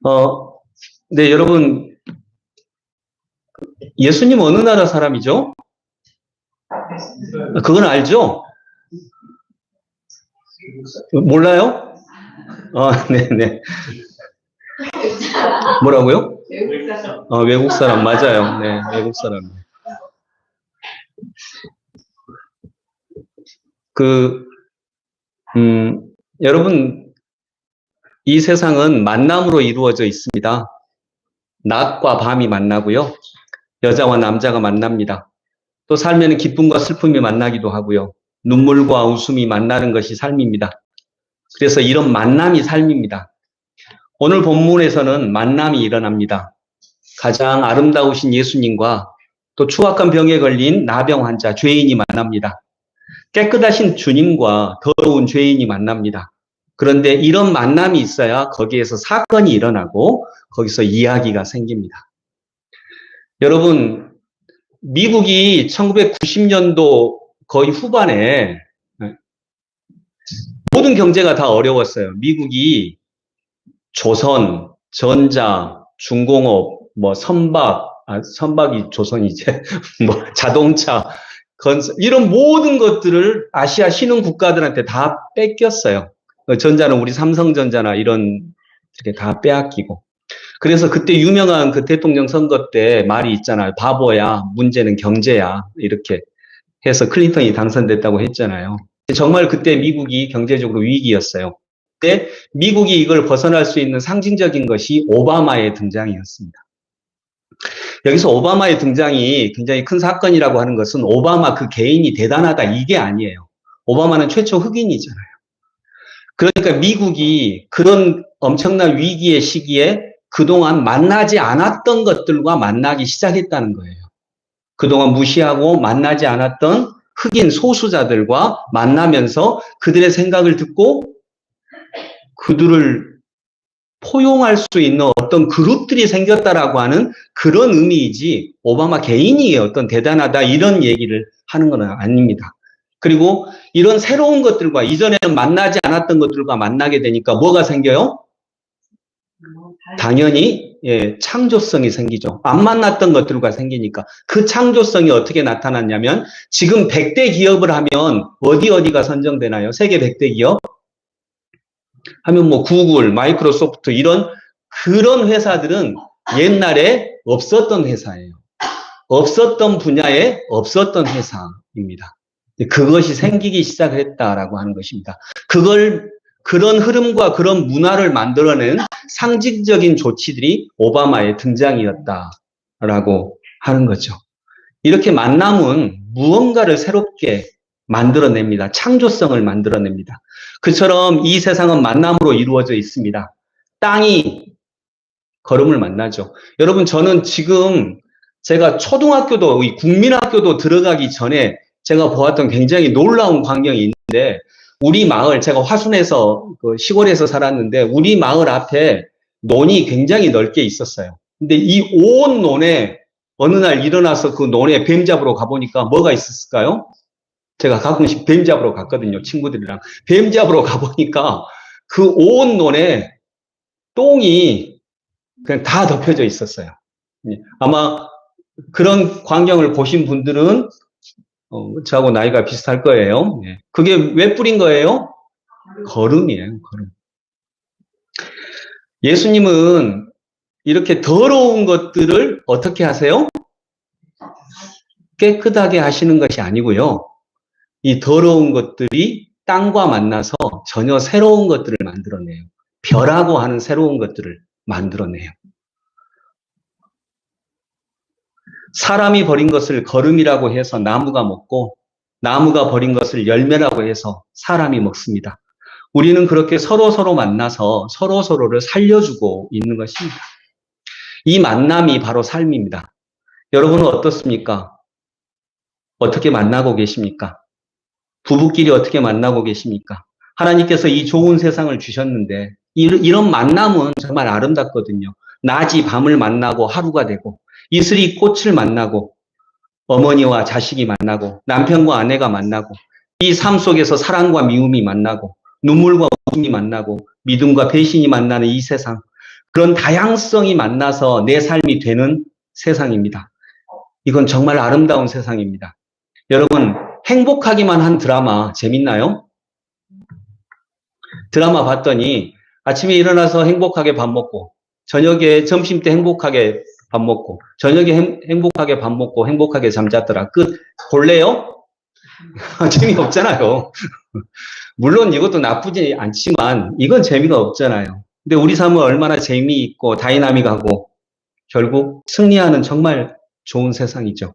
어, 네, 여러분, 예수님 어느 나라 사람이죠? 그건 알죠? 몰라요? 네네. 뭐라고요? 외국 사람, 맞아요. 네, 외국 사람. 그, 여러분, 이 세상은 만남으로 이루어져 있습니다. 낮과 밤이 만나고요. 여자와 남자가 만납니다. 또 살면은 기쁨과 슬픔이 만나기도 하고요. 눈물과 웃음이 만나는 것이 삶입니다. 그래서 이런 만남이 삶입니다. 오늘 본문에서는 만남이 일어납니다. 가장 아름다우신 예수님과 또 추악한 병에 걸린 나병 환자, 죄인이 만납니다. 깨끗하신 주님과 더러운 죄인이 만납니다. 그런데 이런 만남이 있어야 거기에서 사건이 일어나고 거기서 이야기가 생깁니다. 여러분, 미국이 1990년도 거의 후반에 모든 경제가 다 어려웠어요. 미국이 조선, 전자, 중공업, 선박이 조선이제, 자동차, 건설, 이런 모든 것들을 아시아 신흥 국가들한테 다 뺏겼어요. 전자는 우리 삼성전자나 이런, 이렇게 다 빼앗기고. 그래서 그때 유명한 그 대통령 선거 때 말이 있잖아요. 바보야, 문제는 경제야. 이렇게 해서 클린턴이 당선됐다고 했잖아요. 정말 그때 미국이 경제적으로 위기였어요. 그때 미국이 이걸 벗어날 수 있는 상징적인 것이 오바마의 등장이었습니다. 여기서 오바마의 등장이 굉장히 큰 사건이라고 하는 것은 오바마 그 개인이 대단하다 이게 아니에요. 오바마는 최초 흑인이잖아요. 그러니까 미국이 그런 엄청난 위기의 시기에 그동안 만나지 않았던 것들과 만나기 시작했다는 거예요. 그동안 무시하고 만나지 않았던 흑인 소수자들과 만나면서 그들의 생각을 듣고 그들을 포용할 수 있는 어떤 그룹들이 생겼다라고 하는 그런 의미이지 오바마 개인이 어떤 대단하다 이런 얘기를 하는 건 아닙니다. 그리고 이런 새로운 것들과 이전에는 만나지 않았던 것들과 만나게 되니까 뭐가 생겨요? 당연히 창조성이 생기죠. 안 만났던 것들과 생기니까 그 창조성이 어떻게 나타났냐면 지금 100대 기업을 하면 어디가 선정되나요? 세계 100대 기업? 하면 구글, 마이크로소프트 그런 회사들은 옛날에 없었던 회사예요. 없었던 분야에 없었던 회사입니다. 그것이 생기기 시작했다라고 하는 것입니다. 그런 흐름과 그런 문화를 만들어낸 상징적인 조치들이 오바마의 등장이었다라고 하는 거죠. 이렇게 만남은 무언가를 새롭게 만들어냅니다. 창조성을 만들어냅니다. 그처럼 이 세상은 만남으로 이루어져 있습니다. 땅이 걸음을 만나죠. 여러분, 저는 지금 제가 초등학교도, 국민학교도 들어가기 전에 제가 보았던 굉장히 놀라운 광경이 있는데, 우리 마을, 제가 화순에서, 시골에서 살았는데, 우리 마을 앞에 논이 굉장히 넓게 있었어요. 근데 이 온 논에 어느 날 일어나서 그 논에 뱀 잡으러 가보니까 뭐가 있었을까요? 제가 가끔씩 뱀 잡으러 갔거든요. 친구들이랑. 뱀 잡으러 가보니까 그 온 논에 똥이 그냥 다 덮여져 있었어요. 아마 그런 광경을 보신 분들은 저하고 나이가 비슷할 거예요. 그게 왜 뿌린 거예요? 거름이에요. 거름. 예수님은 이렇게 더러운 것들을 어떻게 하세요? 깨끗하게 하시는 것이 아니고요. 이 더러운 것들이 땅과 만나서 전혀 새로운 것들을 만들어내요. 벼라고 하는 새로운 것들을 만들어내요. 사람이 버린 것을 거름이라고 해서 나무가 먹고 나무가 버린 것을 열매라고 해서 사람이 먹습니다. 우리는 그렇게 서로 만나서 서로를 살려주고 있는 것입니다. 이 만남이 바로 삶입니다. 여러분은 어떻습니까? 어떻게 만나고 계십니까? 부부끼리 어떻게 만나고 계십니까? 하나님께서 이 좋은 세상을 주셨는데 이런 만남은 정말 아름답거든요. 낮이 밤을 만나고 하루가 되고 이슬이 꽃을 만나고 어머니와 자식이 만나고 남편과 아내가 만나고 이 삶 속에서 사랑과 미움이 만나고 눈물과 웃음이 만나고 믿음과 배신이 만나는 이 세상. 그런 다양성이 만나서 내 삶이 되는 세상입니다. 이건 정말 아름다운 세상입니다. 여러분, 행복하기만 한 드라마 재밌나요? 드라마 봤더니 아침에 일어나서 행복하게 밥 먹고, 저녁에 점심 때 행복하게 밥 먹고, 저녁에 행복하게 밥 먹고 행복하게 잠잤더라. 끝. 볼래요? 재미없잖아요. 물론 이것도 나쁘지 않지만 이건 재미가 없잖아요. 근데 우리 삶은 얼마나 재미있고 다이나믹하고 결국 승리하는 정말 좋은 세상이죠.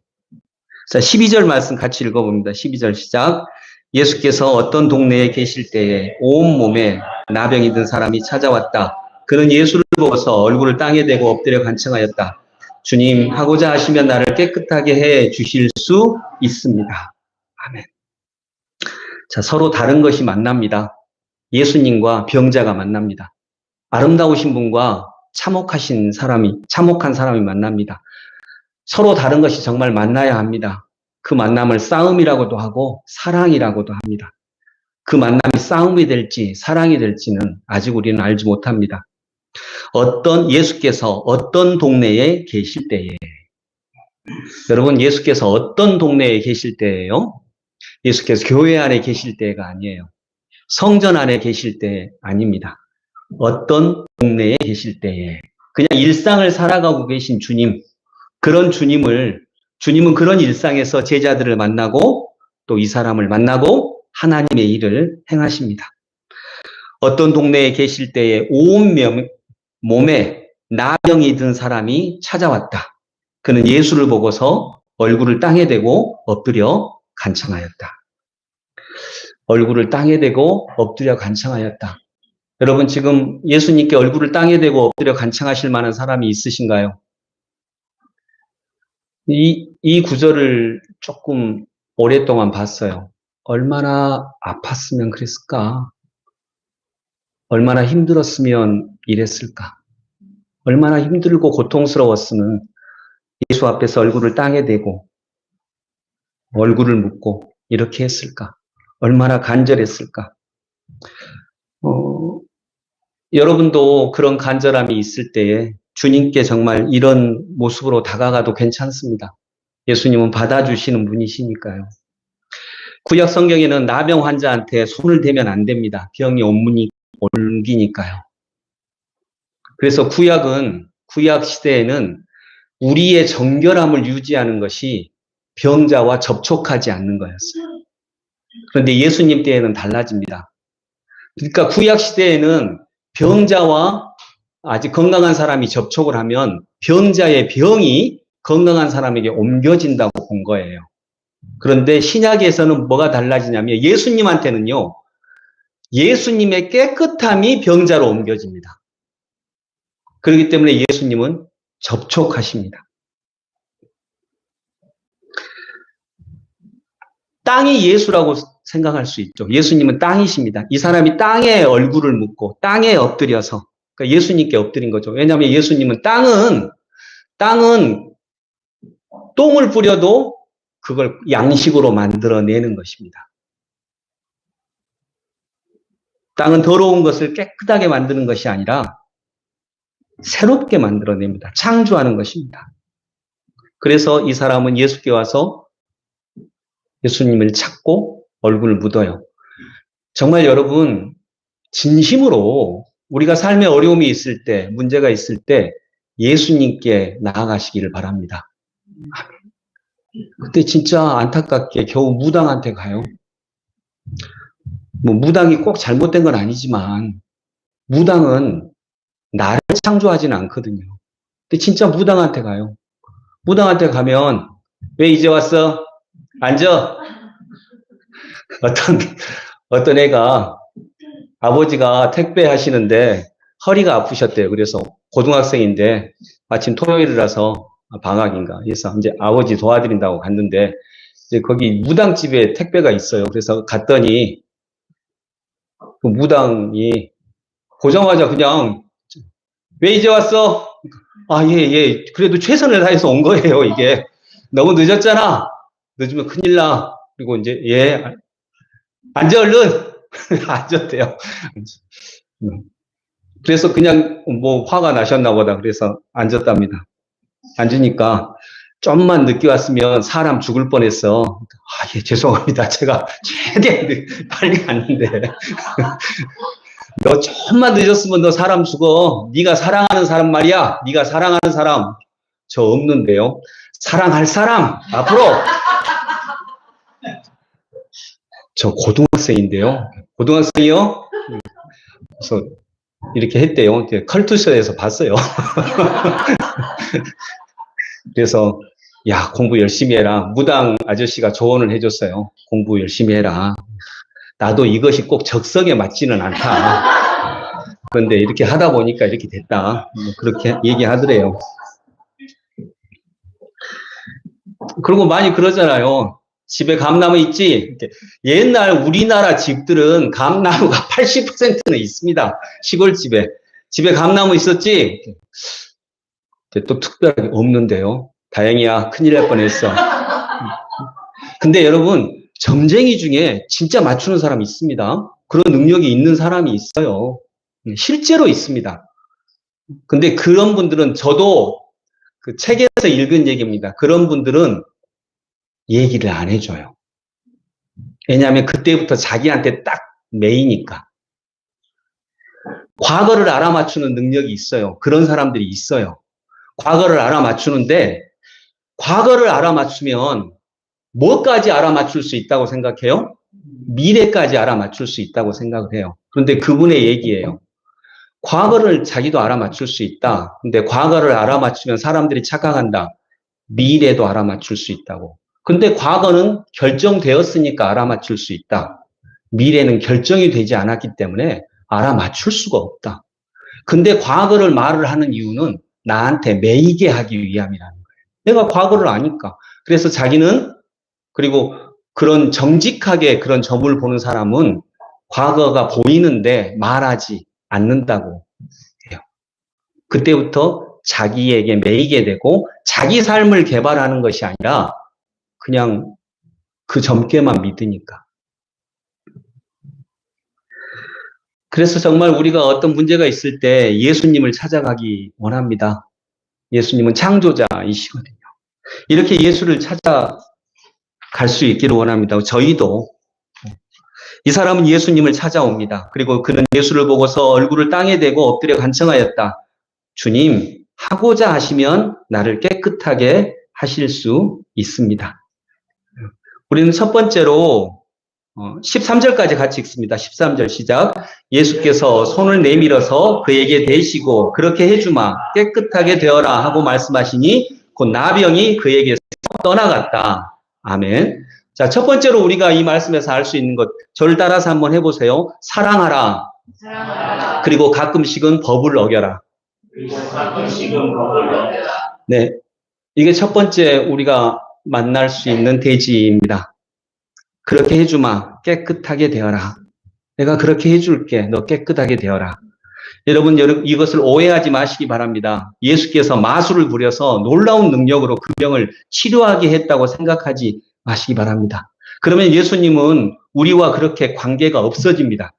자, 12절 말씀 같이 읽어봅니다. 12절 시작. 예수께서 어떤 동네에 계실 때에 온몸에 나병이 든 사람이 찾아왔다. 그는 예수를 보고서 얼굴을 땅에 대고 엎드려 간청하였다. 주님, 하고자 하시면 나를 깨끗하게 해 주실 수 있습니다. 아멘. 자, 서로 다른 것이 만납니다. 예수님과 병자가 만납니다. 아름다우신 분과 참혹한 사람이 만납니다. 서로 다른 것이 정말 만나야 합니다. 그 만남을 싸움이라고도 하고 사랑이라고도 합니다. 그 만남이 싸움이 될지 사랑이 될지는 아직 우리는 알지 못합니다. 예수께서 어떤 동네에 계실 때에, 여러분, 예수께서 어떤 동네에 계실 때예요? 예수께서 교회 안에 계실 때가 아니에요. 성전 안에 계실 때 아닙니다. 어떤 동네에 계실 때에, 그냥 일상을 살아가고 계신 주님, 주님은 그런 일상에서 제자들을 만나고 또 이 사람을 만나고 하나님의 일을 행하십니다. 어떤 동네에 계실 때에 온 몸에 나병이 든 사람이 찾아왔다. 그는 예수를 보고서 얼굴을 땅에 대고 엎드려 간청하였다. 얼굴을 땅에 대고 엎드려 간청하였다. 여러분, 지금 예수님께 얼굴을 땅에 대고 엎드려 간청하실 만한 사람이 있으신가요? 이 구절을 조금 오랫동안 봤어요. 얼마나 아팠으면 그랬을까? 얼마나 힘들었으면 이랬을까? 얼마나 힘들고 고통스러웠으면 예수 앞에서 얼굴을 땅에 대고 얼굴을 묻고 이렇게 했을까? 얼마나 간절했을까? 여러분도 그런 간절함이 있을 때에 주님께 정말 이런 모습으로 다가가도 괜찮습니다. 예수님은 받아주시는 분이시니까요. 구약 성경에는 나병 환자한테 손을 대면 안 됩니다. 병이 옮기니까요. 그래서 구약 시대에는 우리의 정결함을 유지하는 것이 병자와 접촉하지 않는 거였어요. 그런데 예수님 때에는 달라집니다. 그러니까 구약 시대에는 병자와 아직 건강한 사람이 접촉을 하면 병자의 병이 건강한 사람에게 옮겨진다고 본 거예요. 그런데 신약에서는 뭐가 달라지냐면 예수님한테는요, 예수님의 깨끗함이 병자로 옮겨집니다. 그렇기 때문에 예수님은 접촉하십니다. 땅이 예수라고 생각할 수 있죠. 예수님은 땅이십니다. 이 사람이 땅에 얼굴을 묻고 땅에 엎드려서, 그러니까 예수님께 엎드린 거죠. 왜냐하면 예수님은 땅은 똥을 뿌려도 그걸 양식으로 만들어내는 것입니다. 땅은 더러운 것을 깨끗하게 만드는 것이 아니라 새롭게 만들어냅니다. 창조하는 것입니다. 그래서 이 사람은 예수께 와서 예수님을 찾고 얼굴을 묻어요. 정말 여러분, 진심으로 우리가 삶에 어려움이 있을 때, 문제가 있을 때 예수님께 나아가시기를 바랍니다. 그때 진짜 안타깝게 겨우 무당한테 가요. 뭐 무당이 꼭 잘못된 건 아니지만 무당은 나를 창조하지는 않거든요. 근데 진짜 무당한테 가요. 무당한테 가면 왜 이제 왔어? 앉아. 어떤 애가 아버지가 택배 하시는데 허리가 아프셨대요. 그래서 고등학생인데 마침 토요일이라서 방학인가. 그래서 이제 아버지 도와드린다고 갔는데 이제 거기 무당집에 택배가 있어요. 그래서 갔더니 그 무당이 보자마자 그냥 왜 이제 왔어? 아, 예. 그래도 최선을 다해서 온 거예요, 이게. 너무 늦었잖아. 늦으면 큰일 나. 그리고 이제, 예. 앉아, 얼른! 앉았대요. 그래서 그냥 뭐 화가 나셨나 보다. 그래서 앉았답니다. 앉으니까 좀만 늦게 왔으면 사람 죽을 뻔했어. 아, 예, 죄송합니다. 제가 최대한 빨리 갔는데. 너 좀만 늦었으면 너 사람 죽어. 네가 사랑하는 사람 말이야. 네가 사랑하는 사람. 저 없는데요. 사랑할 사람 앞으로. 저 고등학생인데요. 고등학생이요? 그래서 이렇게 했대요. 컬투쇼에서 봤어요. 그래서 야, 공부 열심히 해라. 무당 아저씨가 조언을 해줬어요. 공부 열심히 해라. 나도 이것이 꼭 적성에 맞지는 않다. 그런데 이렇게 하다 보니까 이렇게 됐다. 그렇게 얘기하더래요. 그리고 많이 그러잖아요. 집에 감나무 있지? 옛날 우리나라 집들은 감나무가 80%는 있습니다. 시골집에. 집에 감나무 있었지? 또 특별하게 없는데요. 다행이야. 큰일 날 뻔했어. 근데 여러분, 점쟁이 중에 진짜 맞추는 사람이 있습니다. 그런 능력이 있는 사람이 있어요. 실제로 있습니다. 근데 그런 분들은 저도 그 책에서 읽은 얘기입니다. 그런 분들은 얘기를 안 해줘요. 왜냐하면 그때부터 자기한테 딱 매이니까. 과거를 알아맞추는 능력이 있어요. 그런 사람들이 있어요. 과거를 알아맞추는데 과거를 알아맞추면 뭐까지 알아맞출 수 있다고 생각해요? 미래까지 알아맞출 수 있다고 생각을 해요. 그런데 그분의 얘기예요. 과거를 자기도 알아맞출 수 있다. 근데 과거를 알아맞추면 사람들이 착각한다. 미래도 알아맞출 수 있다고. 근데 과거는 결정되었으니까 알아맞출 수 있다. 미래는 결정이 되지 않았기 때문에 알아맞출 수가 없다. 근데 과거를 말을 하는 이유는 나한테 매이게 하기 위함이라는 거예요. 내가 과거를 아니까. 그래서 자기는, 그리고 그런 정직하게 그런 점을 보는 사람은 과거가 보이는데 말하지 않는다고 해요. 그때부터 자기에게 매이게 되고 자기 삶을 개발하는 것이 아니라 그냥 그 점괘만 믿으니까. 그래서 정말 우리가 어떤 문제가 있을 때 예수님을 찾아가기 원합니다. 예수님은 창조자이시거든요. 이렇게 예수를 찾아갈 수 있기를 원합니다. 저희도. 이 사람은 예수님을 찾아옵니다. 그리고 그는 예수를 보고서 얼굴을 땅에 대고 엎드려 간청하였다. 주님, 하고자 하시면 나를 깨끗하게 하실 수 있습니다. 우리는 첫 번째로 13절까지 같이 읽습니다. 13절 시작. 예수께서 손을 내밀어서 그에게 대시고 그렇게 해주마 깨끗하게 되어라 하고 말씀하시니 곧 나병이 그에게서 떠나갔다. 아멘. 자, 첫 번째로 우리가 이 말씀에서 알 수 있는 것, 저를 따라서 한번 해보세요. 사랑하라. 사랑하라. 그리고 가끔씩은 법을 어겨라. 네, 이게 첫 번째 우리가 만날 수 있는 대지입니다. 그렇게 해주마. 깨끗하게 되어라. 내가 그렇게 해줄게. 너 깨끗하게 되어라. 여러분, 이것을 오해하지 마시기 바랍니다. 예수께서 마술을 부려서 놀라운 능력으로 그 병을 치료하게 했다고 생각하지 마시기 바랍니다. 그러면 예수님은 우리와 그렇게 관계가 없어집니다.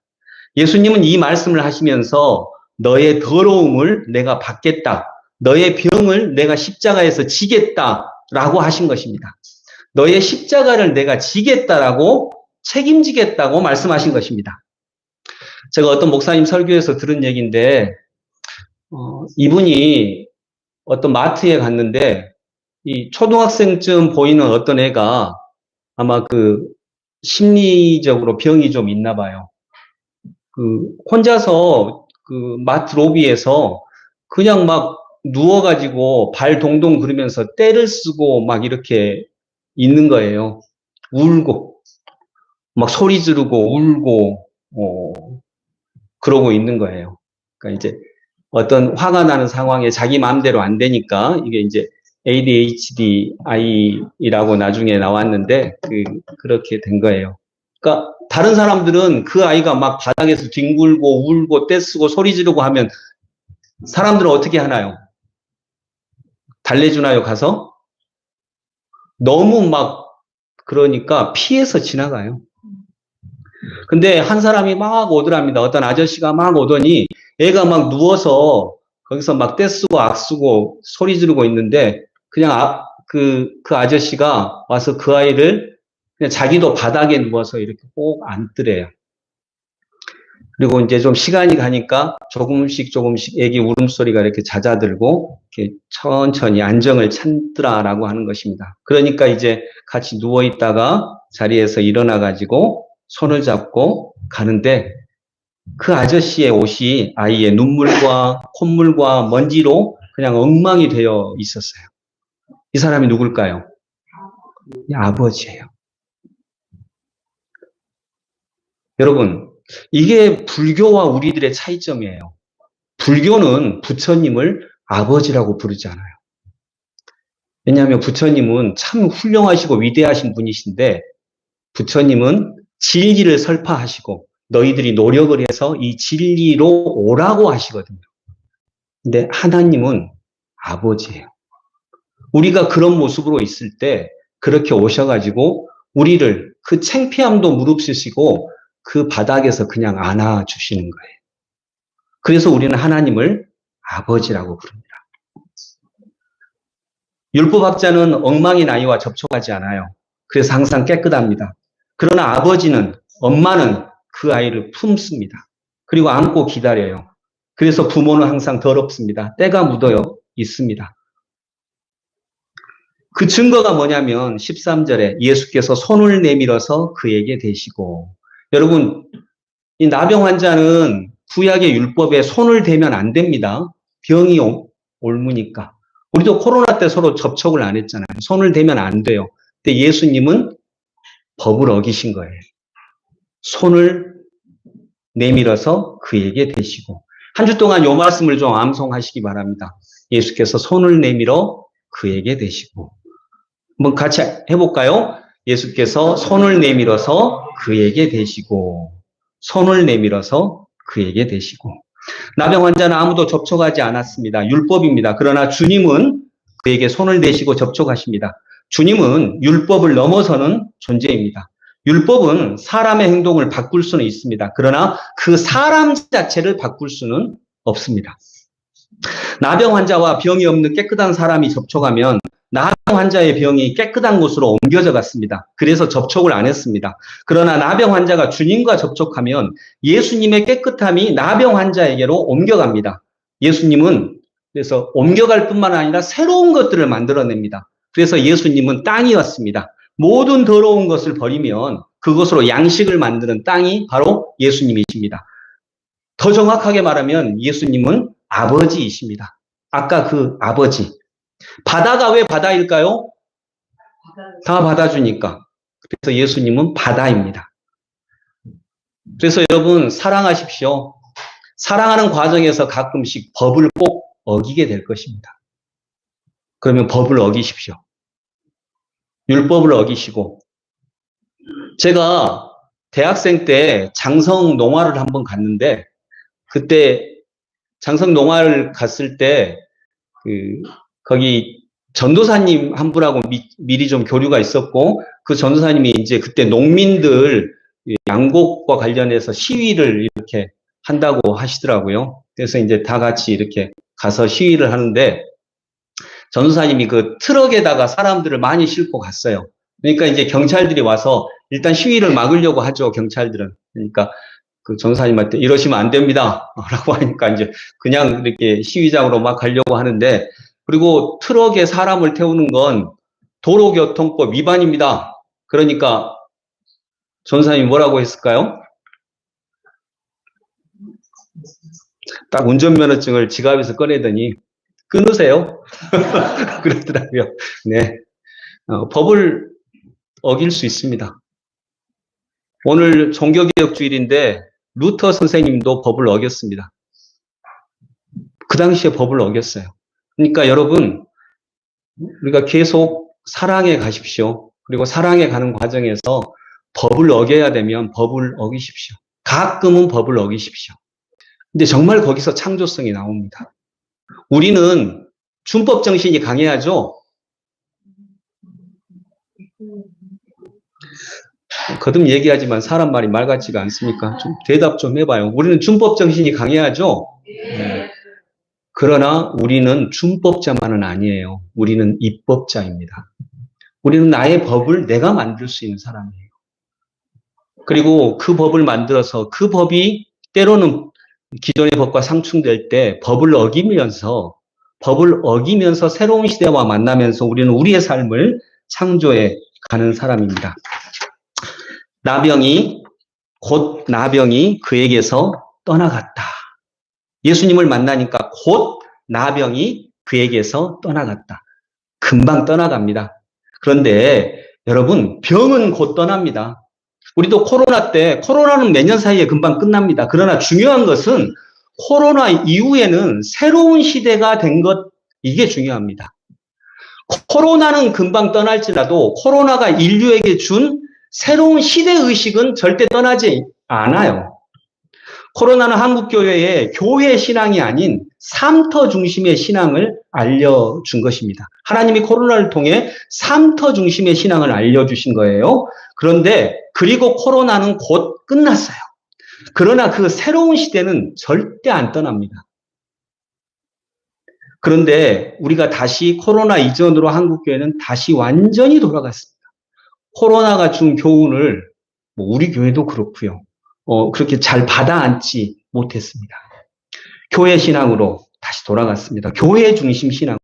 예수님은 이 말씀을 하시면서 너의 더러움을 내가 받겠다. 너의 병을 내가 십자가에서 지겠다라고 하신 것입니다. 너의 십자가를 내가 지겠다라고 책임지겠다고 말씀하신 것입니다. 제가 어떤 목사님 설교에서 들은 얘기인데 이분이 어떤 마트에 갔는데 이 초등학생쯤 보이는 어떤 애가 아마 그 심리적으로 병이 좀 있나 봐요. 그 혼자서 그 마트 로비에서 그냥 막 누워가지고 발 동동 그러면서 떼를 쓰고 막 이렇게 있는 거예요. 울고 막 소리 지르고 울고 그러고 있는 거예요. 그러니까 이제 어떤 화가 나는 상황에 자기 마음대로 안 되니까 이게 이제 ADHD이라고 나중에 나왔는데 그렇게 된 거예요. 그러니까 다른 사람들은 그 아이가 막 바닥에서 뒹굴고 울고 떼쓰고 소리 지르고 하면 사람들은 어떻게 하나요? 달래주나요, 가서? 너무 막 그러니까 피해서 지나가요. 근데 한 사람이 막 오더랍니다. 어떤 아저씨가 막 오더니 애가 막 누워서 거기서 막 떼쓰고 악쓰고 소리 지르고 있는데 그냥 그 아저씨가 와서 그 아이를 그냥 자기도 바닥에 누워서 이렇게 꼭 안더래요. 그리고 이제 좀 시간이 가니까 조금씩 애기 울음소리가 이렇게 잦아들고 이렇게 천천히 안정을 찾더라라고 하는 것입니다. 그러니까 이제 같이 누워 있다가 자리에서 일어나 가지고 손을 잡고 가는데 그 아저씨의 옷이 아이의 눈물과 콧물과 먼지로 그냥 엉망이 되어 있었어요. 이 사람이 누굴까요? 아버지예요. 여러분, 이게 불교와 우리들의 차이점이에요. 불교는 부처님을 아버지라고 부르지 않아요. 왜냐하면 부처님은 참 훌륭하시고 위대하신 분이신데 부처님은 진리를 설파하시고 너희들이 노력을 해서 이 진리로 오라고 하시거든요. 근데 하나님은 아버지예요. 우리가 그런 모습으로 있을 때 그렇게 오셔가지고 우리를 그 창피함도 무릅쓰시고 그 바닥에서 그냥 안아주시는 거예요. 그래서 우리는 하나님을 아버지라고 부릅니다. 율법학자는 엉망인 아이와 접촉하지 않아요. 그래서 항상 깨끗합니다. 그러나 아버지는, 엄마는 그 아이를 품습니다. 그리고 안고 기다려요. 그래서 부모는 항상 더럽습니다. 때가 묻어 있습니다. 그 증거가 뭐냐면 13절에 예수께서 손을 내밀어서 그에게 대시고, 여러분 이 나병 환자는 구약의 율법에 손을 대면 안 됩니다. 병이 옮으니까. 우리도 코로나 때 서로 접촉을 안 했잖아요. 손을 대면 안 돼요. 근데 예수님은 법을 어기신 거예요. 손을 내밀어서 그에게 대시고. 한 주 동안 이 말씀을 좀 암송하시기 바랍니다. 예수께서 손을 내밀어 그에게 대시고. 한번 같이 해볼까요? 예수께서 손을 내밀어서 그에게 대시고, 손을 내밀어서 그에게 대시고. 나병 환자는 아무도 접촉하지 않았습니다. 율법입니다. 그러나 주님은 그에게 손을 대시고 접촉하십니다. 주님은 율법을 넘어서는 존재입니다. 율법은 사람의 행동을 바꿀 수는 있습니다. 그러나 그 사람 자체를 바꿀 수는 없습니다. 나병 환자와 병이 없는 깨끗한 사람이 접촉하면 나병 환자의 병이 깨끗한 곳으로 옮겨져 갔습니다. 그래서 접촉을 안 했습니다. 그러나 나병 환자가 주님과 접촉하면 예수님의 깨끗함이 나병 환자에게로 옮겨갑니다. 예수님은 그래서 옮겨갈 뿐만 아니라 새로운 것들을 만들어냅니다. 그래서 예수님은 땅이었습니다. 모든 더러운 것을 버리면 그것으로 양식을 만드는 땅이 바로 예수님이십니다. 더 정확하게 말하면 예수님은 아버지이십니다. 아까 그 아버지. 바다가 왜 바다일까요? 다 받아주니까. 그래서 예수님은 바다입니다. 그래서 여러분 사랑하십시오. 사랑하는 과정에서 가끔씩 법을 꼭 어기게 될 것입니다. 그러면 법을 어기십시오. 율법을 어기시고. 제가 대학생 때 장성 농화를 한번 갔는데 그때 장성 농화를 갔을 때 거기 전도사님 한 분하고 미리 좀 교류가 있었고 그 전도사님이 이제 그때 농민들 양곡과 관련해서 시위를 이렇게 한다고 하시더라고요. 그래서 이제 다 같이 이렇게 가서 시위를 하는데 전도사님이 그 트럭에다가 사람들을 많이 싣고 갔어요. 그러니까 이제 경찰들이 와서 일단 시위를 막으려고 하죠, 경찰들은. 그러니까 그 전도사님한테 이러시면 안 됩니다. 라고 하니까 이제 그냥 이렇게 시위장으로 막 가려고 하는데 그리고 트럭에 사람을 태우는 건 도로교통법 위반입니다. 그러니까 전도사님이 뭐라고 했을까요? 딱 운전면허증을 지갑에서 꺼내더니 끊으세요. 그러더라고요. 네. 법을 어길 수 있습니다. 오늘 종교개혁주일인데 루터 선생님도 법을 어겼습니다. 그 당시에 법을 어겼어요. 그러니까 여러분 우리가 계속 사랑해 가십시오. 그리고 사랑해 가는 과정에서 법을 어겨야 되면 법을 어기십시오. 가끔은 법을 어기십시오. 근데 정말 거기서 창조성이 나옵니다. 우리는 준법 정신이 강해야죠. 거듭 얘기하지만 사람 말이 말 같지가 않습니까? 좀 대답 좀 해봐요. 우리는 준법 정신이 강해야죠? 네. 그러나 우리는 준법자만은 아니에요. 우리는 입법자입니다. 우리는 나의 법을 내가 만들 수 있는 사람이에요. 그리고 그 법을 만들어서 그 법이 때로는 기존의 법과 상충될 때 법을 어기면서 새로운 시대와 만나면서 우리는 우리의 삶을 창조해 가는 사람입니다. 나병이 그에게서 떠나갔다. 예수님을 만나니까 곧 나병이 그에게서 떠나갔다. 금방 떠나갑니다. 그런데 여러분, 병은 곧 떠납니다. 우리도 코로나는 몇 년 사이에 금방 끝납니다. 그러나 중요한 것은 코로나 이후에는 새로운 시대가 된 것, 이게 중요합니다. 코로나는 금방 떠날지라도 코로나가 인류에게 준 새로운 시대의식은 절대 떠나지 않아요. 코로나는 한국교회의 교회 신앙이 아닌 삶터 중심의 신앙을 알려준 것입니다. 하나님이 코로나를 통해 삶터 중심의 신앙을 알려주신 거예요. 그리고 코로나는 곧 끝났어요. 그러나 그 새로운 시대는 절대 안 떠납니다. 그런데 우리가 다시 코로나 이전으로 한국교회는 다시 완전히 돌아갔습니다. 코로나가 준 교훈을 우리 교회도 그렇고요. 그렇게 잘 받아안지 못했습니다. 교회 신앙으로 다시 돌아갔습니다. 교회 중심 신앙으로.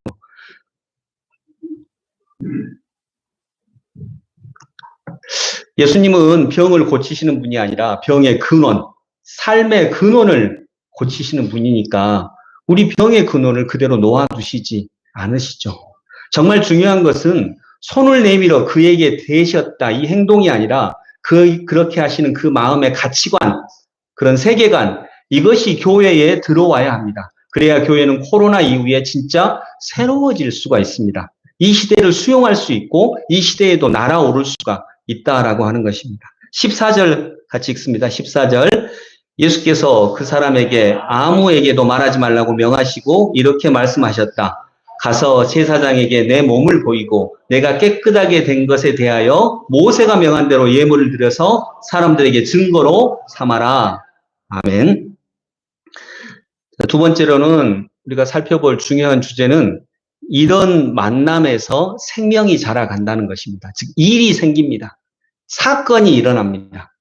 예수님은 병을 고치시는 분이 아니라 병의 근원, 삶의 근원을 고치시는 분이니까 우리 병의 근원을 그대로 놓아두시지 않으시죠. 정말 중요한 것은 손을 내밀어 그에게 대셨다 이 행동이 아니라 그렇게 하시는 그 마음의 가치관, 그런 세계관, 이것이 교회에 들어와야 합니다. 그래야 교회는 코로나 이후에 진짜 새로워질 수가 있습니다. 이 시대를 수용할 수 있고 이 시대에도 날아오를 수가 있다라고 하는 것입니다. 14절 같이 읽습니다. 14절. 예수께서 그 사람에게 아무에게도 말하지 말라고 명하시고 이렇게 말씀하셨다. 가서 제사장에게 내 몸을 보이고 내가 깨끗하게 된 것에 대하여 모세가 명한 대로 예물을 드려서 사람들에게 증거로 삼아라. 아멘. 두 번째로는 우리가 살펴볼 중요한 주제는 이런 만남에서 생명이 자라간다는 것입니다. 즉 일이 생깁니다. 사건이 일어납니다.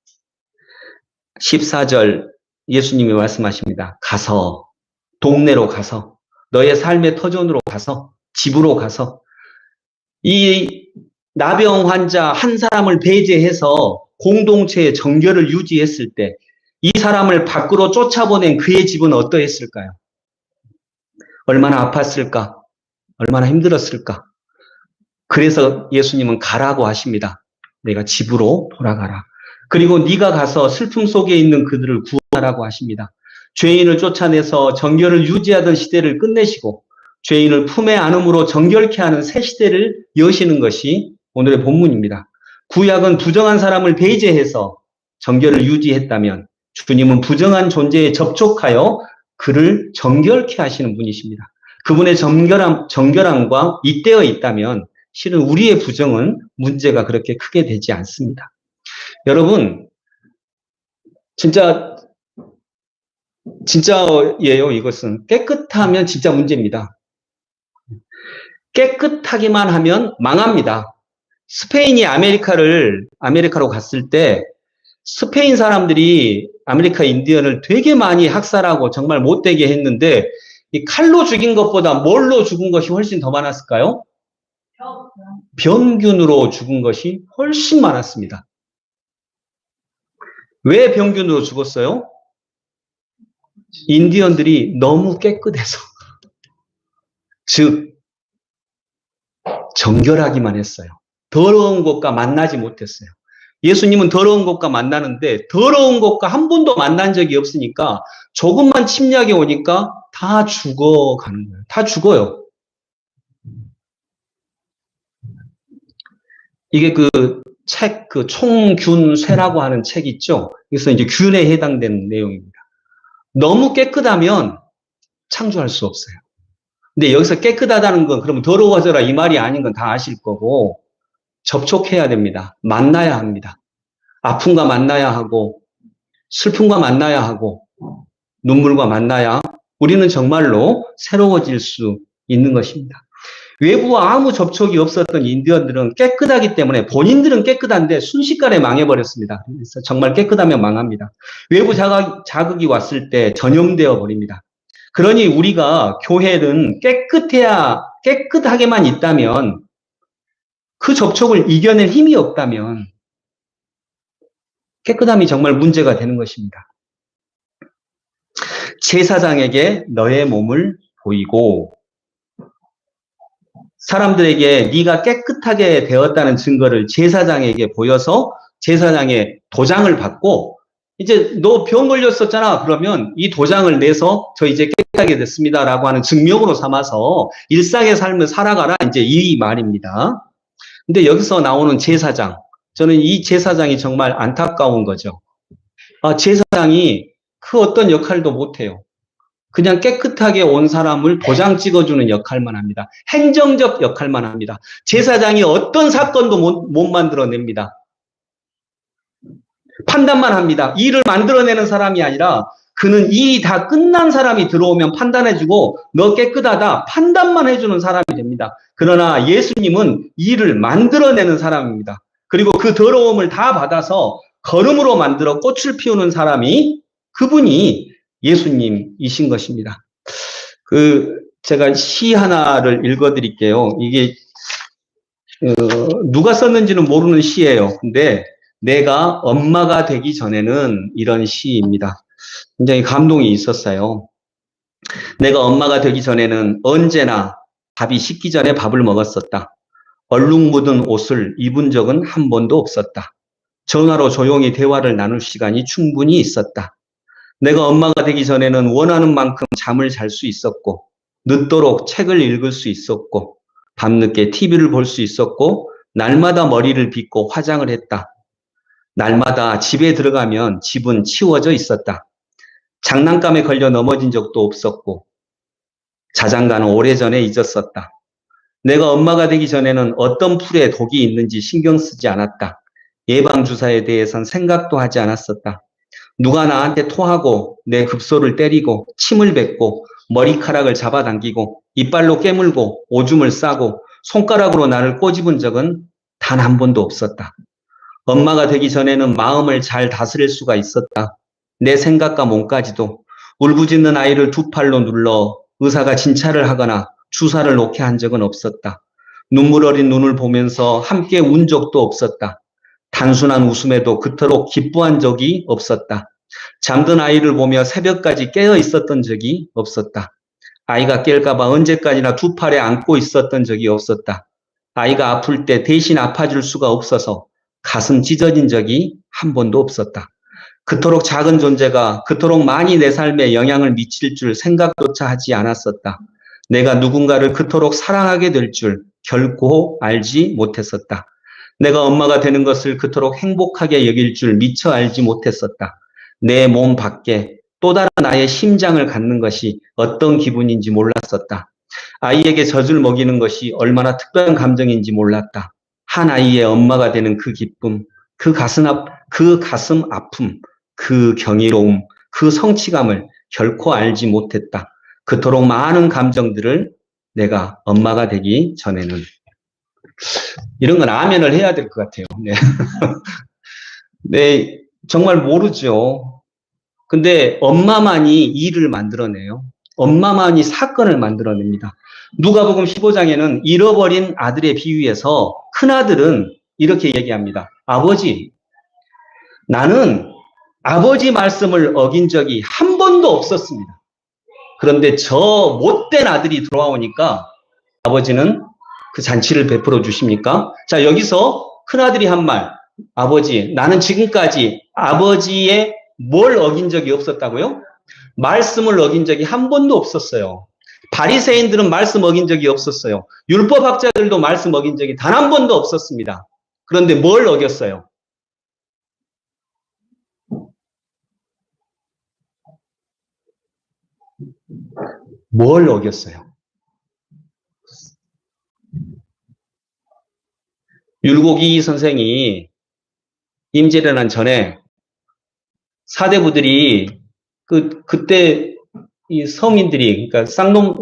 14절 예수님이 말씀하십니다. 가서, 동네로 가서, 너의 삶의 터전으로 가서, 집으로 가서 이 나병 환자 한 사람을 배제해서 공동체의 정결을 유지했을 때 이 사람을 밖으로 쫓아보낸 그의 집은 어떠했을까요? 얼마나 아팠을까? 얼마나 힘들었을까? 그래서 예수님은 가라고 하십니다. 내가 집으로 돌아가라. 그리고 네가 가서 슬픔 속에 있는 그들을 구원하라고 하십니다. 죄인을 쫓아내서 정결을 유지하던 시대를 끝내시고 죄인을 품에 안음으로 정결케 하는 새 시대를 여시는 것이 오늘의 본문입니다. 구약은 부정한 사람을 배제해서 정결을 유지했다면 주님은 부정한 존재에 접촉하여 그를 정결케 하시는 분이십니다. 그분의 정결함과 잇대어 있다면 실은 우리의 부정은 문제가 그렇게 크게 되지 않습니다. 여러분, 진짜예요, 이것은. 깨끗하면 진짜 문제입니다. 깨끗하기만 하면 망합니다. 스페인이 아메리카로 갔을 때 스페인 사람들이 아메리카 인디언을 되게 많이 학살하고 정말 못되게 했는데 이 칼로 죽인 것보다 뭘로 죽은 것이 훨씬 더 많았을까요? 병균으로 죽은 것이 훨씬 많았습니다. 왜 병균으로 죽었어요? 인디언들이 너무 깨끗해서 즉 정결하기만 했어요. 더러운 것과 만나지 못했어요. 예수님은 더러운 것과 만나는데 더러운 것과 한 번도 만난 적이 없으니까 조금만 침략이 오니까 다 죽어가는 거예요. 다 죽어요. 이게 그 총균쇠라고 하는 책 있죠? 그래서 이제 균에 해당되는 내용입니다. 너무 깨끗하면 창조할 수 없어요. 근데 여기서 깨끗하다는 건 그러면 더러워져라 이 말이 아닌 건 다 아실 거고 접촉해야 됩니다. 만나야 합니다. 아픔과 만나야 하고 슬픔과 만나야 하고 눈물과 만나야 우리는 정말로 새로워질 수 있는 것입니다. 외부와 아무 접촉이 없었던 인디언들은 깨끗하기 때문에 본인들은 깨끗한데 순식간에 망해버렸습니다. 그래서 정말 깨끗하면 망합니다. 외부 자극이 왔을 때 전염되어 버립니다. 그러니 우리가 교회는 깨끗하게만 있다면 그 접촉을 이겨낼 힘이 없다면 깨끗함이 정말 문제가 되는 것입니다. 제사장에게 너의 몸을 보이고 사람들에게 네가 깨끗하게 되었다는 증거를 제사장에게 보여서 제사장의 도장을 받고 이제 너 병 걸렸었잖아. 그러면 이 도장을 내서 저 이제 깨끗하게 됐습니다라고 하는 증명으로 삼아서 일상의 삶을 살아가라 이제 이 말입니다. 근데 여기서 나오는 제사장, 저는 이 제사장이 정말 안타까운 거죠. 제사장이 그 어떤 역할도 못해요. 그냥 깨끗하게 온 사람을 도장 찍어주는 역할만 합니다. 행정적 역할만 합니다. 제사장이 어떤 사건도 못 만들어냅니다. 판단만 합니다. 일을 만들어내는 사람이 아니라 그는 일이 다 끝난 사람이 들어오면 판단해주고 너 깨끗하다 판단만 해주는 사람이 됩니다. 그러나 예수님은 일을 만들어내는 사람입니다. 그리고 그 더러움을 다 받아서 거름으로 만들어 꽃을 피우는 사람이 그분이 예수님이신 것입니다. 제가 시 하나를 읽어드릴게요. 이게 누가 썼는지는 모르는 시예요. 근데 내가 엄마가 되기 전에는 이런 시입니다. 굉장히 감동이 있었어요. 내가 엄마가 되기 전에는 언제나 밥이 식기 전에 밥을 먹었었다. 얼룩 묻은 옷을 입은 적은 한 번도 없었다. 전화로 조용히 대화를 나눌 시간이 충분히 있었다. 내가 엄마가 되기 전에는 원하는 만큼 잠을 잘 수 있었고 늦도록 책을 읽을 수 있었고 밤늦게 TV를 볼 수 있었고 날마다 머리를 빗고 화장을 했다. 날마다 집에 들어가면 집은 치워져 있었다. 장난감에 걸려 넘어진 적도 없었고 자장가는 오래전에 잊었었다. 내가 엄마가 되기 전에는 어떤 풀에 독이 있는지 신경 쓰지 않았다. 예방주사에 대해선 생각도 하지 않았었다. 누가 나한테 토하고 내 급소를 때리고 침을 뱉고 머리카락을 잡아당기고 이빨로 깨물고 오줌을 싸고 손가락으로 나를 꼬집은 적은 단 한 번도 없었다. 엄마가 되기 전에는 마음을 잘 다스릴 수가 있었다. 내 생각과 몸까지도 울부짖는 아이를 두 팔로 눌러 의사가 진찰을 하거나 주사를 놓게 한 적은 없었다. 눈물 어린 눈을 보면서 함께 운 적도 없었다. 단순한 웃음에도 그토록 기뻐한 적이 없었다. 잠든 아이를 보며 새벽까지 깨어 있었던 적이 없었다. 아이가 깰까봐 언제까지나 두 팔에 안고 있었던 적이 없었다. 아이가 아플 때 대신 아파줄 수가 없어서 가슴 찢어진 적이 한 번도 없었다. 그토록 작은 존재가 그토록 많이 내 삶에 영향을 미칠 줄 생각조차 하지 않았었다. 내가 누군가를 그토록 사랑하게 될 줄 결코 알지 못했었다. 내가 엄마가 되는 것을 그토록 행복하게 여길 줄 미처 알지 못했었다. 내 몸 밖에 또 다른 나의 심장을 갖는 것이 어떤 기분인지 몰랐었다. 아이에게 젖을 먹이는 것이 얼마나 특별한 감정인지 몰랐다. 한 아이의 엄마가 되는 그 기쁨, 그 가슴 아픔, 그 경이로움, 그 성취감을 결코 알지 못했다. 그토록 많은 감정들을 내가 엄마가 되기 전에는. 이런 건 아멘을 해야 될 것 같아요. 네. 네, 정말 모르죠. 근데 엄마만이 일을 만들어내요. 엄마만이 사건을 만들어냅니다. 누가복음 15장에는 잃어버린 아들의 비유에서 큰아들은 이렇게 얘기합니다. 아버지, 나는 아버지 말씀을 어긴 적이 한 번도 없었습니다. 그런데 저 못된 아들이 돌아오니까 아버지는 그 잔치를 베풀어 주십니까? 자, 여기서 큰아들이 한 말, 아버지, 나는 지금까지 아버지의 뭘 어긴 적이 없었다고요? 말씀을 어긴 적이 한 번도 없었어요. 바리새인들은 말씀 어긴 적이 없었어요. 율법학자들도 말씀 어긴 적이 단 한 번도 없었습니다. 그런데 뭘 어겼어요? 뭘 어겼어요? 율곡이 선생이 임진왜란 전에 사대부들이 그때 이 서민들이, 그러니까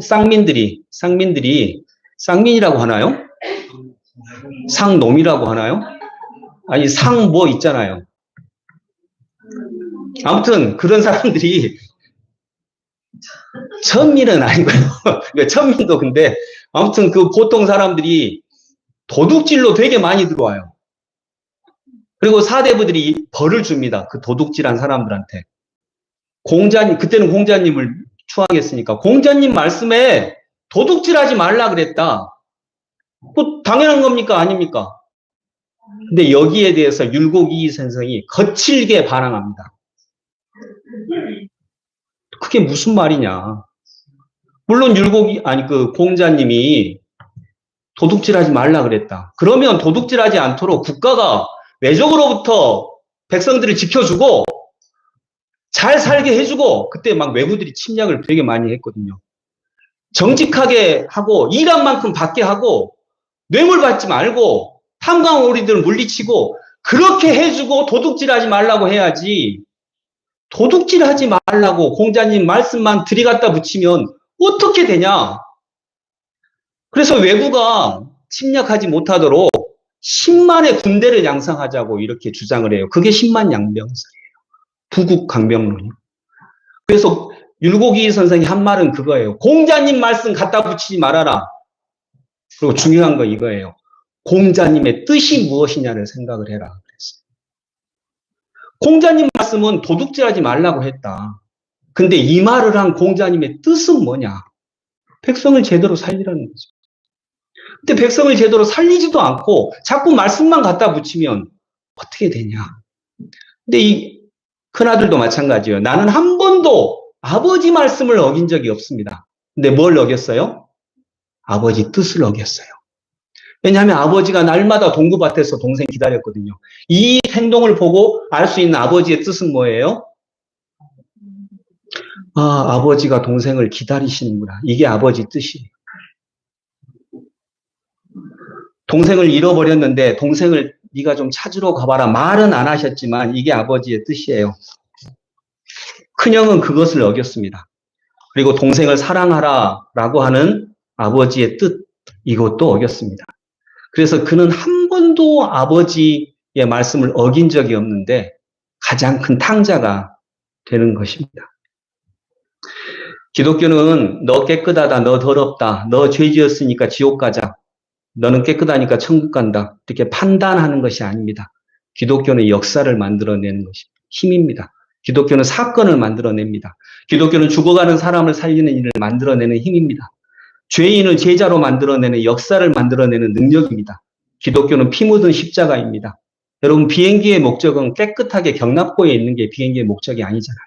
쌍민들이 쌍민이라고 하나요? 상놈이라고 하나요? 아니, 상 뭐 있잖아요. 아무튼 그런 사람들이 천민은 아니고요. 천민도 근데 아무튼 그 보통 사람들이 도둑질로 되게 많이 들어와요. 그리고 사대부들이 벌을 줍니다. 그 도둑질한 사람들한테. 그때는 공자님을 추앙했으니까 공자님 말씀에 도둑질하지 말라 그랬다. 뭐 당연한 겁니까? 아닙니까? 근데 여기에 대해서 율곡이 선생이 거칠게 반항합니다. 그게 무슨 말이냐. 물론 그 공자님이 도둑질하지 말라 그랬다. 그러면 도둑질하지 않도록 국가가 외적으로부터 백성들을 지켜주고 잘 살게 해주고, 그때 막 외구들이 침략을 되게 많이 했거든요. 정직하게 하고 일한 만큼 받게 하고 뇌물 받지 말고 탐관오리들을 물리치고 그렇게 해주고 도둑질하지 말라고 해야지. 도둑질하지 말라고 공자님 말씀만 들이갖다 붙이면 어떻게 되냐. 그래서 외구가 침략하지 못하도록 10만의 군대를 양성하자고 이렇게 주장을 해요. 그게 10만 양병설이에요. 부국강병론이요. 그래서 율곡이 선생이 한 말은 그거예요. 공자님 말씀 갖다 붙이지 말아라. 그리고 중요한 거 이거예요. 공자님의 뜻이 무엇이냐를 생각을 해라. 그랬어요. 공자님 말씀은 도둑질하지 말라고 했다. 근데 이 말을 한 공자님의 뜻은 뭐냐? 백성을 제대로 살리라는 거죠. 근데 백성을 제대로 살리지도 않고 자꾸 말씀만 갖다 붙이면 어떻게 되냐? 근데 이 큰아들도 마찬가지예요. 나는 한 번도 아버지 말씀을 어긴 적이 없습니다. 근데 뭘 어겼어요? 아버지 뜻을 어겼어요. 왜냐하면 아버지가 날마다 동구밭에서 동생 기다렸거든요. 이 행동을 보고 알 수 있는 아버지의 뜻은 뭐예요? 아, 아버지가 동생을 기다리시는구나. 이게 아버지 뜻이에요. 동생을 잃어버렸는데 동생을 네가 좀 찾으러 가봐라. 말은 안 하셨지만 이게 아버지의 뜻이에요. 큰형은 그것을 어겼습니다. 그리고 동생을 사랑하라라고 하는 아버지의 뜻, 이것도 어겼습니다. 그래서 그는 한 번도 아버지의 말씀을 어긴 적이 없는데 가장 큰 탕자가 되는 것입니다. 기독교는 너 깨끗하다, 너 더럽다, 너 죄 지었으니까 지옥 가자, 너는 깨끗하니까 천국 간다, 이렇게 판단하는 것이 아닙니다. 기독교는 역사를 만들어내는 것이 힘입니다. 기독교는 사건을 만들어냅니다. 기독교는 죽어가는 사람을 살리는 일을 만들어내는 힘입니다. 죄인을 제자로 만들어내는 역사를 만들어내는 능력입니다. 기독교는 피 묻은 십자가입니다. 여러분, 비행기의 목적은 깨끗하게 경납고에 있는 게 비행기의 목적이 아니잖아요.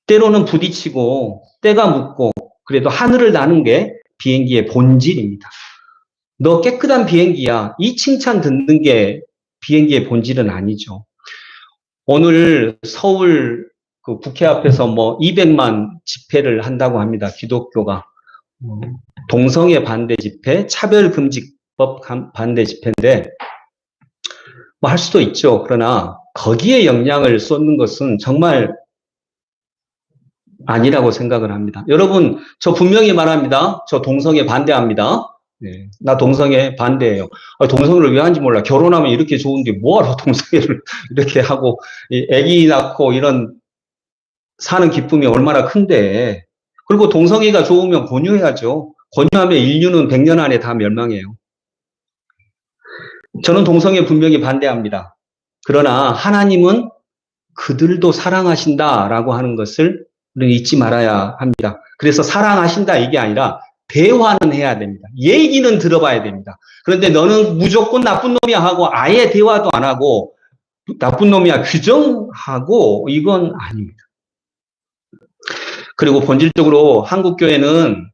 때로는 부딪히고 때가 묻고 그래도 하늘을 나는 게 비행기의 본질입니다. 너 깨끗한 비행기야. 이 칭찬 듣는 게 비행기의 본질은 아니죠. 오늘 서울 그 국회 앞에서 뭐 200만 집회를 한다고 합니다. 기독교가. 동성애 반대 집회, 차별금지법 반대 집회인데 뭐 할 수도 있죠. 그러나 거기에 영향을 쏟는 것은 정말 아니라고 생각을 합니다. 여러분, 저 분명히 말합니다. 저 동성애 반대합니다. 네, 나 동성애 반대예요. 동성애를 왜 하는지 몰라. 결혼하면 이렇게 좋은데 뭐하러 동성애를 이렇게 하고 아기 낳고 이런 사는 기쁨이 얼마나 큰데. 그리고 동성애가 좋으면 권유해야죠. 권유하면 인류는 100년 안에 다 멸망해요. 저는 동성애 분명히 반대합니다. 그러나 하나님은 그들도 사랑하신다라고 하는 것을 우리는 잊지 말아야 합니다. 그래서 사랑하신다 이게 아니라 대화는 해야 됩니다. 얘기는 들어봐야 됩니다. 그런데 너는 무조건 나쁜 놈이야 하고 아예 대화도 안 하고 나쁜 놈이야 규정하고 이건 아닙니다. 그리고 본질적으로 한국교회는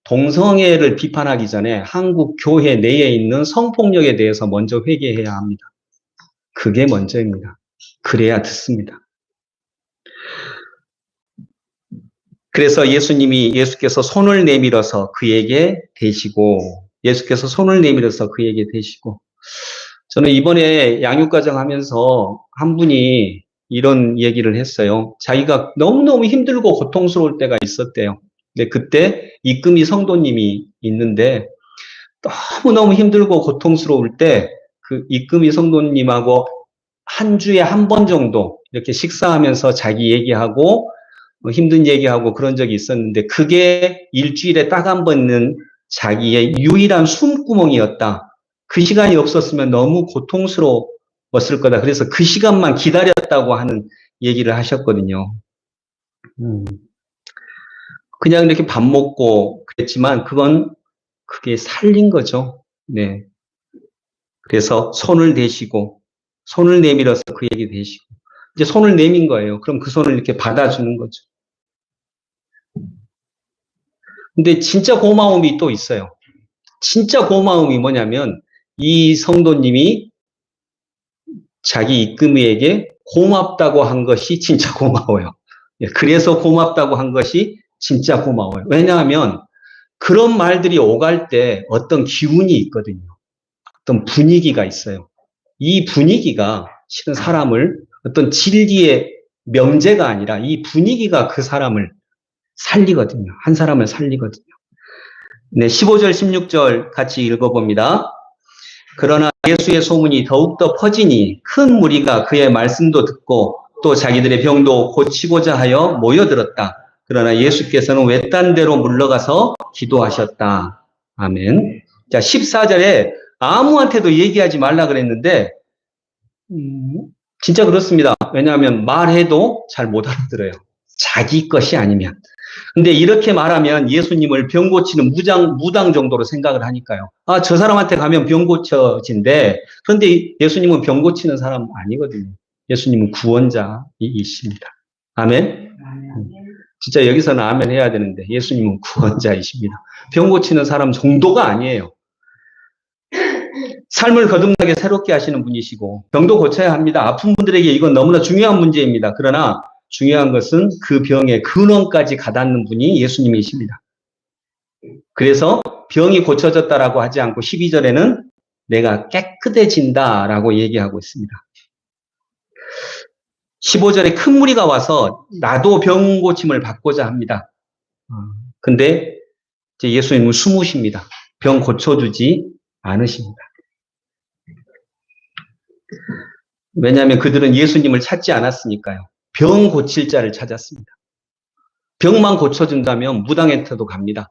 동성애를 비판하기 전에 한국교회 내에 있는 성폭력에 대해서 먼저 회개해야 합니다. 그게 먼저입니다. 그래야 듣습니다. 그래서 예수께서 손을 내밀어서 그에게 대시고 저는 이번에 양육과정 하면서 한 분이 이런 얘기를 했어요. 자기가 너무너무 힘들고 고통스러울 때가 있었대요. 근데 그때 이금희 성도님이 있는데 너무너무 힘들고 고통스러울 때 그 이금희 성도님하고 한 주에 한 번 정도 이렇게 식사하면서 자기 얘기하고 힘든 얘기하고 그런 적이 있었는데 그게 일주일에 딱 한 번은 자기의 유일한 숨구멍이었다. 그 시간이 없었으면 너무 고통스러웠을 거다. 그래서 그 시간만 기다렸다고 하는 얘기를 하셨거든요. 그냥 이렇게 밥 먹고 그랬지만 그건 그게 살린 거죠. 네. 그래서 손을 대시고 손을 내밀어서 그 얘기 대시고 이제 손을 내민 거예요. 그럼 그 손을 이렇게 받아주는 거죠. 근데 진짜 고마움이 또 있어요. 진짜 고마움이 뭐냐면 이 성도님이 자기 이금희에게 고맙다고 한 것이 진짜 고마워요. 그래서 고맙다고 한 것이 진짜 고마워요. 왜냐하면 그런 말들이 오갈 때 어떤 기운이 있거든요. 어떤 분위기가 있어요. 이 분위기가 실은 사람을 어떤 진리의 명제가 아니라 이 분위기가 그 사람을 살리거든요. 한 사람을 살리거든요. 네, 15절, 16절 같이 읽어봅니다. 그러나 예수의 소문이 더욱더 퍼지니 큰 무리가 그의 말씀도 듣고 또 자기들의 병도 고치고자 하여 모여들었다. 그러나 예수께서는 외딴 데로 물러가서 기도하셨다. 아멘. 자, 14절에 아무한테도 얘기하지 말라 그랬는데 진짜 그렇습니다. 왜냐하면 말해도 잘 못 알아들어요. 자기 것이 아니면. 근데 이렇게 말하면 예수님을 병 고치는 무당 정도로 생각을 하니까요. 아, 저 사람한테 가면 병 고쳐진대. 그런데 예수님은 병 고치는 사람 아니거든요. 예수님은 구원자이십니다. 아멘? 진짜 여기서는 아멘 해야 되는데 예수님은 구원자이십니다. 병 고치는 사람 정도가 아니에요. 삶을 거듭나게 새롭게 하시는 분이시고 병도 고쳐야 합니다. 아픈 분들에게 이건 너무나 중요한 문제입니다. 그러나 중요한 것은 그 병의 근원까지 가닿는 분이 예수님이십니다. 그래서 병이 고쳐졌다라고 하지 않고 12절에는 내가 깨끗해진다라고 얘기하고 있습니다. 15절에 큰 무리가 와서 나도 병 고침을 받고자 합니다. 근데 이제 예수님은 숨으십니다. 병 고쳐주지 않으십니다. 왜냐하면 그들은 예수님을 찾지 않았으니까요. 병 고칠 자를 찾았습니다. 병만 고쳐준다면 무당한테도 갑니다.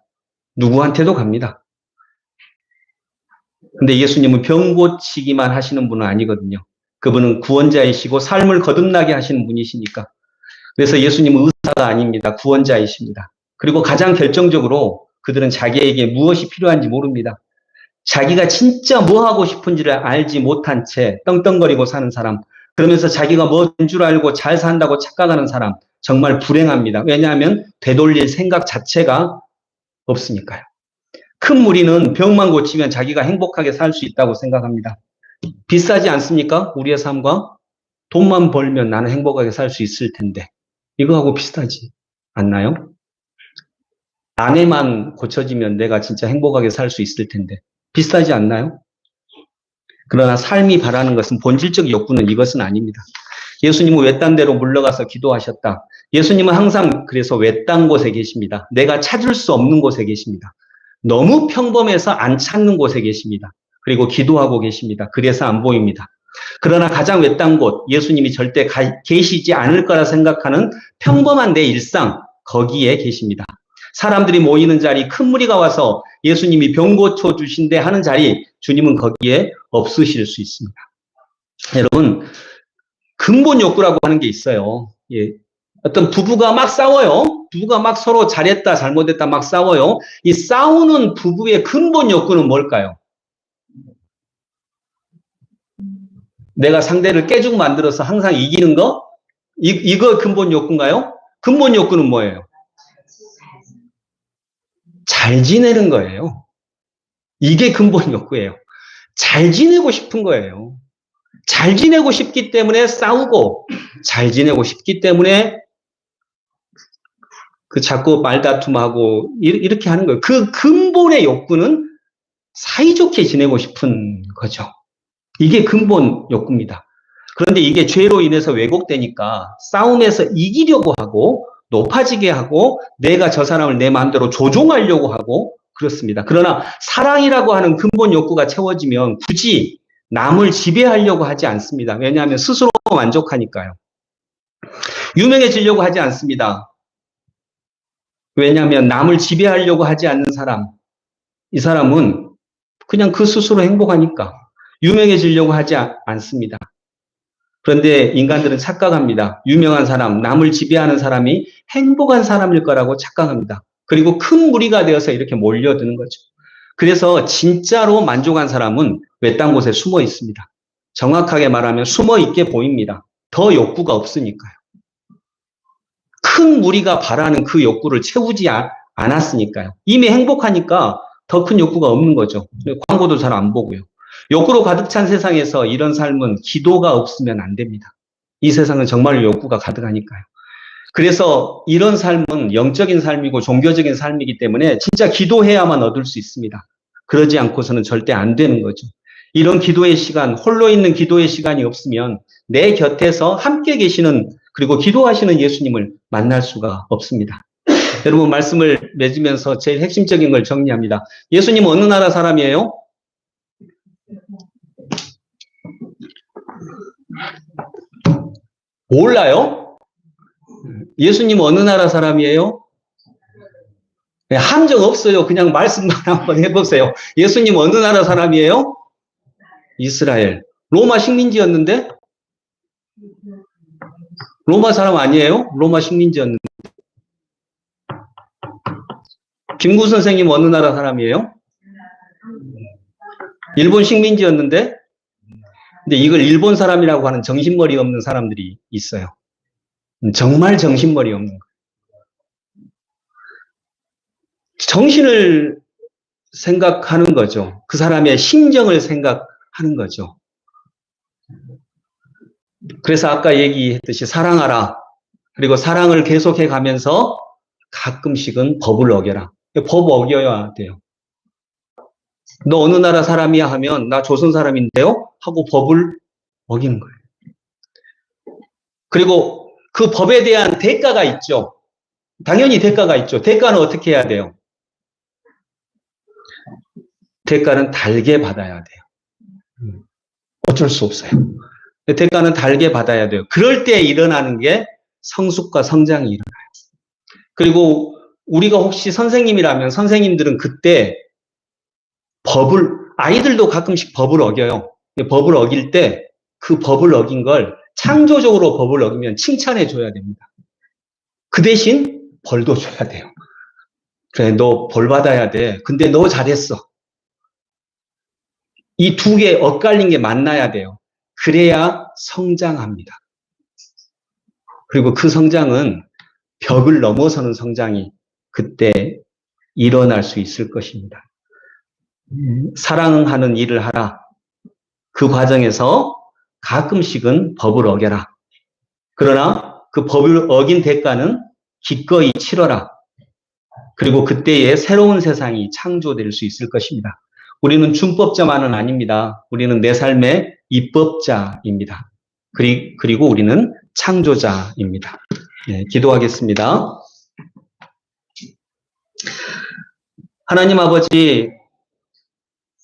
누구한테도 갑니다. 근데 예수님은 병 고치기만 하시는 분은 아니거든요. 그분은 구원자이시고 삶을 거듭나게 하시는 분이시니까. 그래서 예수님은 의사가 아닙니다. 구원자이십니다. 그리고 가장 결정적으로 그들은 자기에게 무엇이 필요한지 모릅니다. 자기가 진짜 뭐 하고 싶은지를 알지 못한 채 떵떵거리고 사는 사람, 그러면서 자기가 뭐인 줄 알고 잘 산다고 착각하는 사람, 정말 불행합니다. 왜냐하면 되돌릴 생각 자체가 없으니까요. 큰 무리는 병만 고치면 자기가 행복하게 살 수 있다고 생각합니다. 비싸지 않습니까? 우리의 삶과 돈만 벌면 나는 행복하게 살 수 있을 텐데 이거하고 비슷하지 않나요? 아내만 고쳐지면 내가 진짜 행복하게 살 수 있을 텐데 비슷하지 않나요? 그러나 삶이 바라는 것은 본질적 욕구는 이것은 아닙니다. 예수님은 외딴 데로 물러가서 기도하셨다. 예수님은 항상 그래서 외딴 곳에 계십니다. 내가 찾을 수 없는 곳에 계십니다. 너무 평범해서 안 찾는 곳에 계십니다. 그리고 기도하고 계십니다. 그래서 안 보입니다. 그러나 가장 외딴 곳, 예수님이 절대 계시지 않을 거라 생각하는 평범한 내 일상, 거기에 계십니다. 사람들이 모이는 자리, 큰 무리가 와서 예수님이 병 고쳐주신대 하는 자리, 주님은 거기에 없으실 수 있습니다. 여러분, 근본 욕구라고 하는 게 있어요. 예. 어떤 부부가 막 싸워요. 부부가 막 서로 잘했다, 잘못했다 막 싸워요. 이 싸우는 부부의 근본 욕구는 뭘까요? 내가 상대를 깨죽 만들어서 항상 이기는 거? 이거 근본 욕구인가요? 근본 욕구는 뭐예요? 잘 지내는 거예요. 이게 근본 욕구예요. 잘 지내고 싶은 거예요. 잘 지내고 싶기 때문에 싸우고, 잘 지내고 싶기 때문에 그 자꾸 말다툼하고 이렇게 하는 거예요. 그 근본의 욕구는 사이좋게 지내고 싶은 거죠. 이게 근본 욕구입니다. 그런데 이게 죄로 인해서 왜곡되니까 싸움에서 이기려고 하고 높아지게 하고 내가 저 사람을 내 마음대로 조종하려고 하고 그렇습니다. 그러나 사랑이라고 하는 근본 욕구가 채워지면 굳이 남을 지배하려고 하지 않습니다. 왜냐하면 스스로 만족하니까요. 유명해지려고 하지 않습니다. 왜냐하면 남을 지배하려고 하지 않는 사람, 이 사람은 그냥 그 스스로 행복하니까 유명해지려고 하지 않습니다. 그런데 인간들은 착각합니다. 유명한 사람, 남을 지배하는 사람이 행복한 사람일 거라고 착각합니다. 그리고 큰 무리가 되어서 이렇게 몰려드는 거죠. 그래서 진짜로 만족한 사람은 외딴 곳에 숨어 있습니다. 정확하게 말하면 숨어 있게 보입니다. 더 욕구가 없으니까요. 큰 무리가 바라는 그 욕구를 채우지 않았으니까요. 이미 행복하니까 더 큰 욕구가 없는 거죠. 광고도 잘 안 보고요. 욕구로 가득 찬 세상에서 이런 삶은 기도가 없으면 안 됩니다. 이 세상은 정말로 욕구가 가득하니까요. 그래서 이런 삶은 영적인 삶이고 종교적인 삶이기 때문에 진짜 기도해야만 얻을 수 있습니다. 그러지 않고서는 절대 안 되는 거죠. 이런 기도의 시간, 홀로 있는 기도의 시간이 없으면 내 곁에서 함께 계시는 그리고 기도하시는 예수님을 만날 수가 없습니다. 여러분 말씀을 맺으면서 제일 핵심적인 걸 정리합니다. 예수님 어느 나라 사람이에요? 몰라요? 예수님 어느 나라 사람이에요? 네, 함정 없어요. 그냥 말씀만 한번 해보세요. 예수님 어느 나라 사람이에요? 이스라엘. 로마 식민지였는데? 로마 사람 아니에요? 로마 식민지였는데. 김구 선생님 어느 나라 사람이에요? 일본 식민지였는데? 근데 이걸 일본 사람이라고 하는 정신머리 없는 사람들이 있어요. 정말 정신머리 없는 거예요. 정신을 생각하는 거죠. 그 사람의 심정을 생각하는 거죠. 그래서 아까 얘기했듯이 사랑하라. 그리고 사랑을 계속해 가면서 가끔씩은 법을 어겨라. 법 어겨야 돼요. 너 어느 나라 사람이야 하면 나 조선 사람인데요? 하고 법을 어기는 거예요. 그리고 그 법에 대한 대가가 있죠. 당연히 대가가 있죠. 대가는 어떻게 해야 돼요? 대가는 달게 받아야 돼요. 어쩔 수 없어요. 대가는 달게 받아야 돼요. 그럴 때 일어나는 게 성숙과 성장이 일어나요. 그리고 우리가 혹시 선생님이라면 선생님들은 그때 아이들도 가끔씩 법을 어겨요. 법을 어길 때 그 법을 어긴 걸 창조적으로 법을 어기면 칭찬해 줘야 됩니다. 그 대신 벌도 줘야 돼요. 그래, 너 벌 받아야 돼. 근데 너 잘했어. 이 두 개 엇갈린 게 만나야 돼요. 그래야 성장합니다. 그리고 그 성장은 벽을 넘어서는 성장이 그때 일어날 수 있을 것입니다. 사랑하는 일을 하라. 그 과정에서 가끔씩은 법을 어겨라. 그러나 그 법을 어긴 대가는 기꺼이 치러라. 그리고 그때의 새로운 세상이 창조될 수 있을 것입니다. 우리는 준법자만은 아닙니다. 우리는 내 삶의 입법자입니다. 그리고 우리는 창조자입니다. 네, 기도하겠습니다. 하나님 아버지,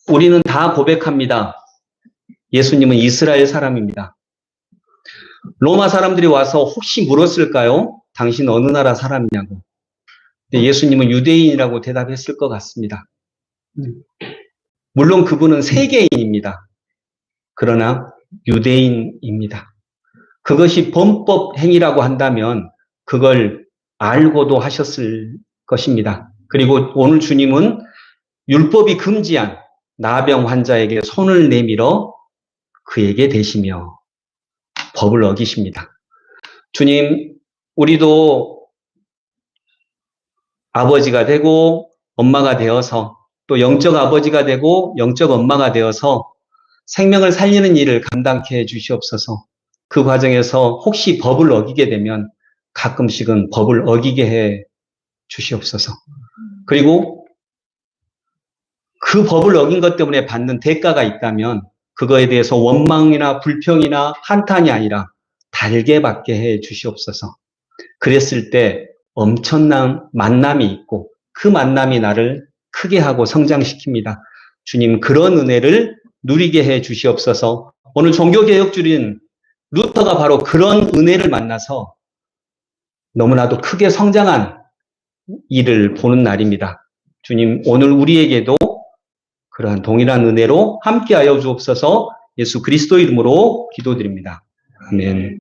우리는 다 고백합니다. 예수님은 이스라엘 사람입니다. 로마 사람들이 와서 혹시 물었을까요? 당신 어느 나라 사람이냐고. 예수님은 유대인이라고 대답했을 것 같습니다. 물론 그분은 세계인입니다. 그러나 유대인입니다. 그것이 범법 행위라고 한다면 그걸 알고도 하셨을 것입니다. 그리고 오늘 주님은 율법이 금지한 나병 환자에게 손을 내밀어 그에게 대시며 법을 어기십니다. 주님, 우리도 아버지가 되고 엄마가 되어서 또 영적 아버지가 되고 영적 엄마가 되어서 생명을 살리는 일을 감당케 해 주시옵소서. 그 과정에서 혹시 법을 어기게 되면 가끔씩은 법을 어기게 해 주시옵소서. 그리고 그 법을 어긴 것 때문에 받는 대가가 있다면 그거에 대해서 원망이나 불평이나 한탄이 아니라 달게 받게 해 주시옵소서. 그랬을 때 엄청난 만남이 있고 그 만남이 나를 크게 하고 성장시킵니다. 주님, 그런 은혜를 누리게 해 주시옵소서. 오늘 종교개혁주린 루터가 바로 그런 은혜를 만나서 너무나도 크게 성장한 일을 보는 날입니다. 주님, 오늘 우리에게도 그러한 동일한 은혜로 함께하여 주옵소서. 예수 그리스도 이름으로 기도드립니다. 아멘.